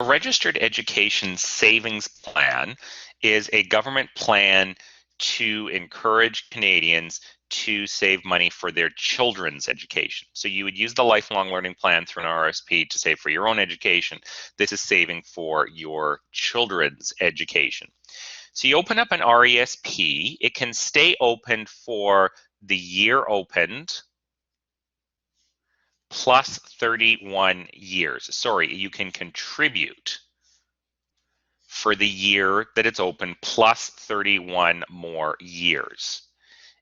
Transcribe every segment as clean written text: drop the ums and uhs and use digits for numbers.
registered education savings plan is a government plan to encourage Canadians to save money for their children's education. So you would use the lifelong learning plan through an RSP to save for your own education. This is saving for your children's education. So you open up an RESP. It can stay open for the year opened plus 31 years. Sorry, you can contribute for the year that it's open plus 31 more years.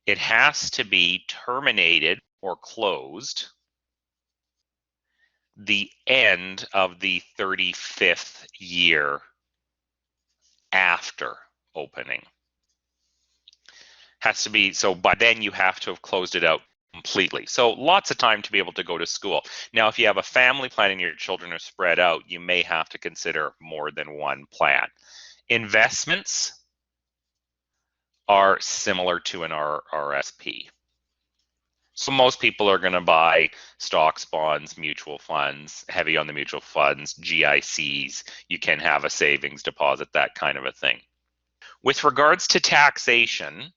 It has to be terminated or closed the end of the 35th year after opening. Has to be, so by then you have to have closed it out completely. So lots of time to be able to go to school. Now, if you have a family plan and your children are spread out, you may have to consider more than one plan. Investments are similar to an RSP. So most people are going to buy stocks, bonds, mutual funds, heavy on the mutual funds, GICs. You can have a savings deposit, that kind of a thing. With regards to taxation,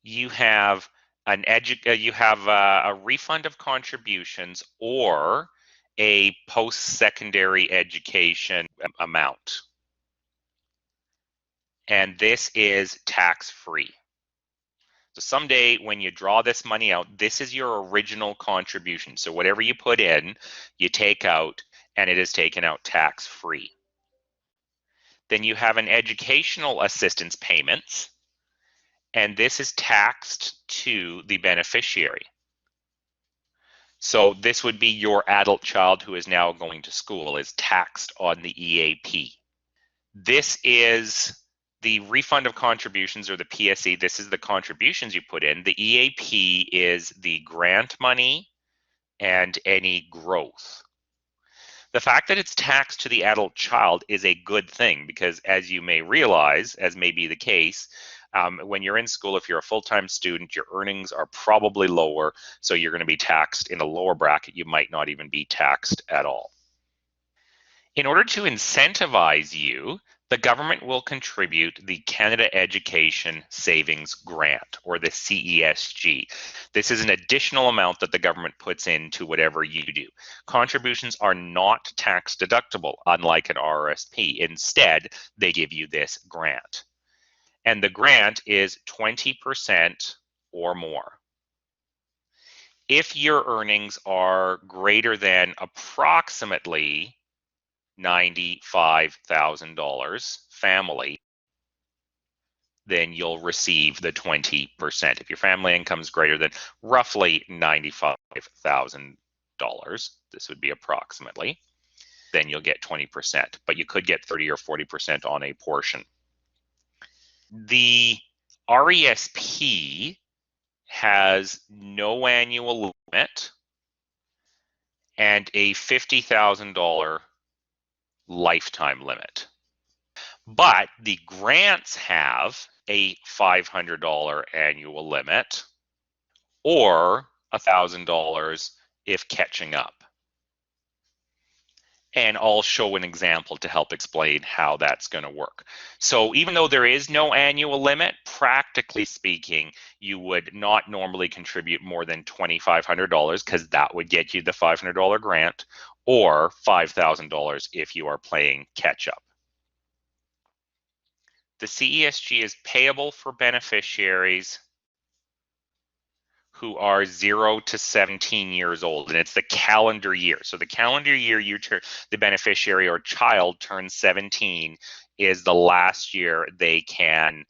you have a refund of contributions or a post-secondary education amount. And this is tax-free. So someday when you draw this money out, this is your original contribution. So whatever you put in, you take out, and it is taken out tax-free. Then you have an educational assistance payments, and this is taxed to the beneficiary. So this would be your adult child who is now going to school is taxed on the EAP. This is the refund of contributions, or the PSE. This is the contributions you put in. The EAP is the grant money and any growth. The fact that it's taxed to the adult child is a good thing because, as you may realize, as may be the case, when you're in school, if you're a full-time student, your earnings are probably lower, so you're going to be taxed in a lower bracket. You might not even be taxed at all. In order to incentivize you, the government will contribute the Canada Education Savings Grant, or the CESG. This is an additional amount that the government puts into whatever you do. Contributions are not tax deductible, unlike an RSP. Instead, they give you this grant. And the grant is 20% or more. If your earnings are greater than approximately $95,000 family, then you'll receive the 20%. If your family income is greater than roughly $95,000, this would be approximately, then you'll get 20%, but you could get 30 or 40% on a portion. The RESP has no annual limit and a $50,000 lifetime limit. But the grants have a $500 annual limit or $1,000 if catching up. And I'll show an example to help explain how that's going to work. So even though there is no annual limit, practically speaking, you would not normally contribute more than $2,500 because that would get you the $500 grant, or $5,000 if you are playing catch up. The CESG is payable for beneficiaries who are 0 to 17 years old, and it's the calendar year. So the calendar year the beneficiary or child turns 17 is the last year they can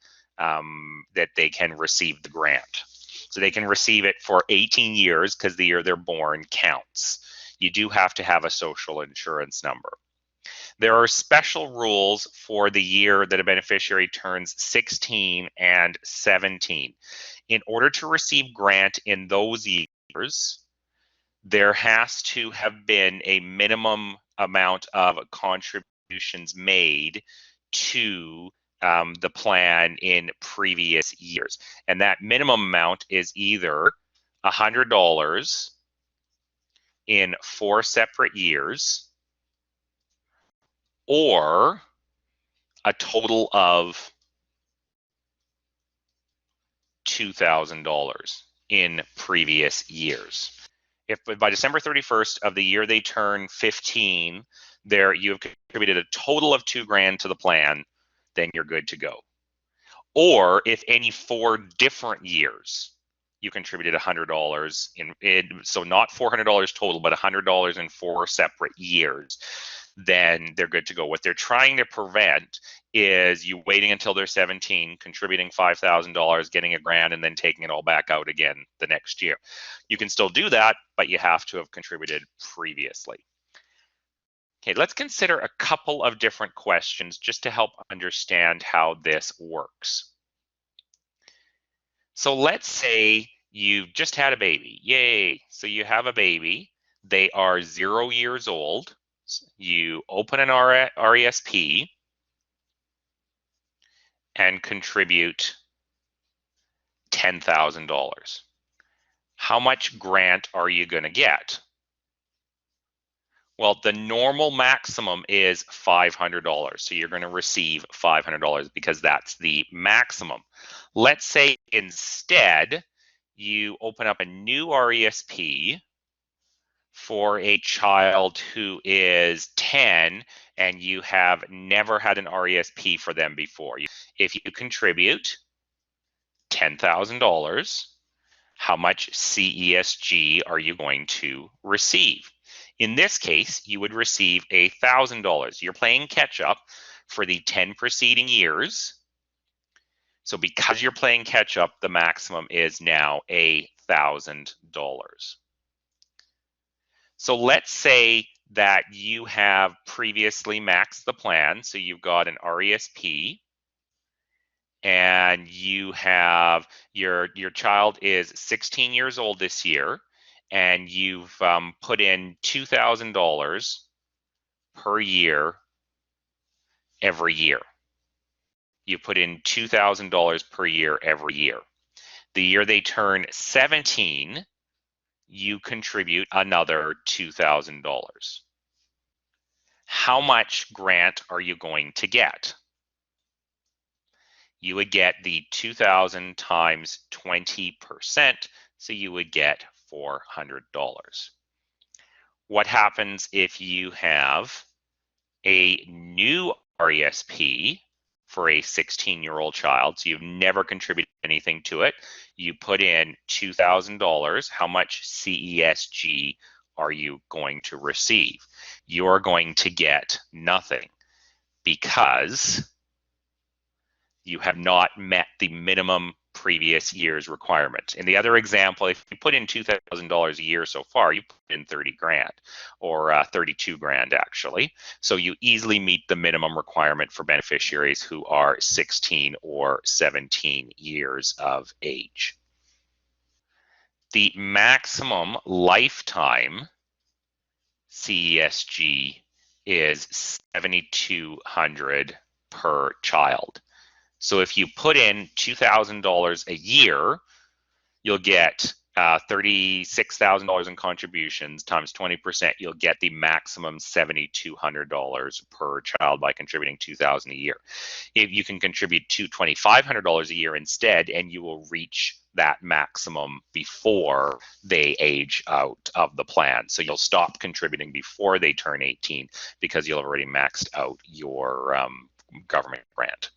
receive the grant. So they can receive it for 18 years because the year they're born counts. You do have to have a social insurance number. There are special rules for the year that a beneficiary turns 16 and 17. In order to receive grant in those years, there has to have been a minimum amount of contributions made to the plan in previous years. And that minimum amount is either $100 in 4 separate years, or a total of $2,000 in previous years. If by December 31st of the year they turn 15, you have contributed a total of $2,000 to the plan, then you're good to go. Or if any 4 different years you contributed $100 so not $400 total, but $100 in 4 separate years, then they're good to go. What they're trying to prevent is you waiting until they're 17, contributing $5,000, getting $1,000, and then taking it all back out again the next year. You can still do that, but you have to have contributed previously. Okay, let's consider a couple of different questions just to help understand how this works. So let's say you've just had a baby. Yay! So you have a baby. They are 0 years old. You open an RESP and contribute $10,000. How much grant are you going to get? Well, the normal maximum is $500. So you're going to receive $500 because that's the maximum. Let's say instead you open up a new RESP for a child who is 10 and you have never had an RESP for them before. If you contribute $10,000, how much CESG are you going to receive? In this case, you would receive $1,000. You're playing catch up for the 10 preceding years. So because you're playing catch up, the maximum is now $1,000. So let's say that you have previously maxed the plan. So you've got an RESP and you have your child is 16 years old this year and you've put in $2,000 per year every year. You put in $2,000 per year every year. The year they turn 17, you contribute another $2,000. How much grant are you going to get? You would get the 2,000 times 20%, so you would get $400. What happens if you have a new RESP for a 16-year-old child, so you've never contributed anything to it? You put in $2,000. How much CESG are you going to receive? You're going to get nothing because you have not met the minimum previous year's requirement. In the other example, if you put in $2,000 a year so far, you put in 30 grand or 32 grand actually. So you easily meet the minimum requirement for beneficiaries who are 16 or 17 years of age. The maximum lifetime CESG is $7,200 per child. So if you put in $2,000 a year, you'll get $36,000 in contributions times 20%. You'll get the maximum $7,200 per child by contributing $2,000 a year. If you can contribute $2,500 a year instead, and you will reach that maximum before they age out of the plan. So you'll stop contributing before they turn 18 because you'll have already maxed out your government grant.